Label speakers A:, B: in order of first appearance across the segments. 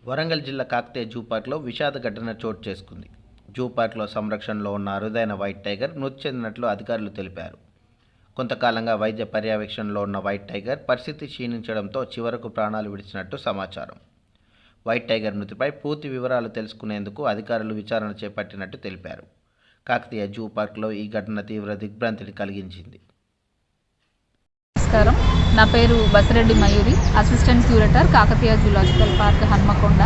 A: వరంగల్ జిల్లా కాకతీయ జూ పార్క్లో విషాద ఘటన చోటు చేసుకుంది. జూ పార్క్లో సంరక్షణలో ఉన్న అరుదైన వైట్ టైగర్ మృతి చెందినట్లు అధికారులు తెలిపారు. కొంతకాలంగా వైద్య పర్యవేక్షణలో ఉన్న వైట్ టైగర్ పరిస్థితి క్షీణించడంతో చివరకు ప్రాణాలు విడిచినట్టు సమాచారం. వైట్ టైగర్ మృతిపై పూర్తి వివరాలు తెలుసుకునేందుకు అధికారులు విచారణ చేపట్టినట్టు తెలిపారు. కాకతీయ జూ పార్క్లో ఈ ఘటన తీవ్ర దిగ్భ్రాంతిని కలిగించింది.
B: నమస్కారం, నా పేరు Basireddy Mayuri, assistant curator Kakatiya zoological park Hanamkonda.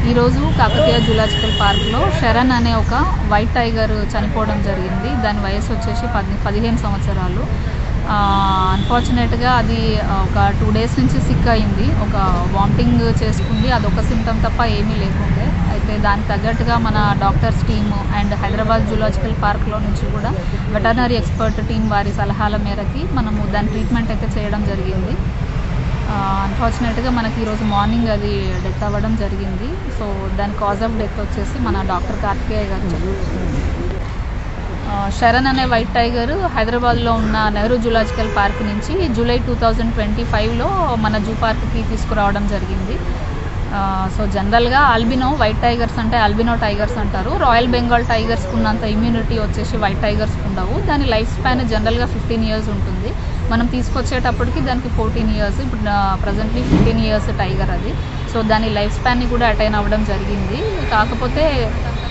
B: ఈరోజు కాకతీయ జూలాజికల్ పార్క్లో శరణ్ అనే ఒక వైట్ టైగర్ చనిపోవడం జరిగింది. దాని వయసు వచ్చేసి 15 సంవత్సరాలు. అన్ఫార్చునేట్గా అది ఒక 2 days నుంచి సిక్ అయింది. ఒక వామిటింగ్ చేసుకుంది, అదొక సిమ్టమ్ తప్ప ఏమీ లేకుండే. అయితే దానికి తగ్గట్టుగా మన doctors team and Hyderabad zoological పార్క్లో నుంచి కూడా వెటర్నరీ ఎక్స్పర్ట్ టీం వారి సలహాల మేరకి మనము దాని ట్రీట్మెంట్ అయితే చేయడం జరిగింది. అన్ఫార్చునేట్గా మనకి ఈరోజు మార్నింగ్ అది డెత్ అవ్వడం జరిగింది. సో దాని కాజ్ ఆఫ్ డెత్ వచ్చేసి మన డాక్టర్ కార్తికేయ గారు చెప్పారు. శరణ్ అనే వైట్ టైగర్ హైదరాబాద్లో ఉన్న నెహ్రూ జూలాజికల్ పార్క్ నుంచి జూలై 2025లో మన జూ పార్క్కి తీసుకురావడం జరిగింది. సో జనరల్గా ఆల్బినో వైట్ టైగర్స్ అంటే ఆల్బినో టైగర్స్ అంటారు. రాయల్ బెంగాల్ టైగర్స్కి ఉన్నంత ఇమ్యూనిటీ వచ్చేసి వైట్ టైగర్స్కి ఉండవు. దాని లైఫ్ స్పాన్ జనరల్గా 15 years ఉంటుంది. మనం తీసుకొచ్చేటప్పటికి దానికి 14 years, ఇప్పుడు ప్రజెంట్లీ 15 years టైగర్ అది. సో దాని లైఫ్ స్పాన్ని కూడా అటైన్ అవ్వడం జరిగింది. కాకపోతే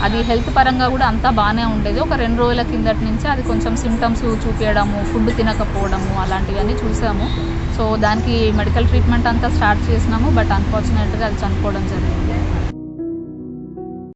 B: అది హెల్త్ పరంగా కూడా అంతా బాగానే ఉండేది. ఒక 2 రోజుల కిందటి నుంచి అది కొంచెం సిమ్టమ్స్ చూపించడము, ఫుడ్ తినకపోవడము అలాంటివన్నీ చూసాము. సో దానికి మెడికల్ ట్రీట్మెంట్ అంతా స్టార్ట్ చేసినాము. బట్ అన్ఫార్చునేట్గా అది చనిపోవడం జరిగింది.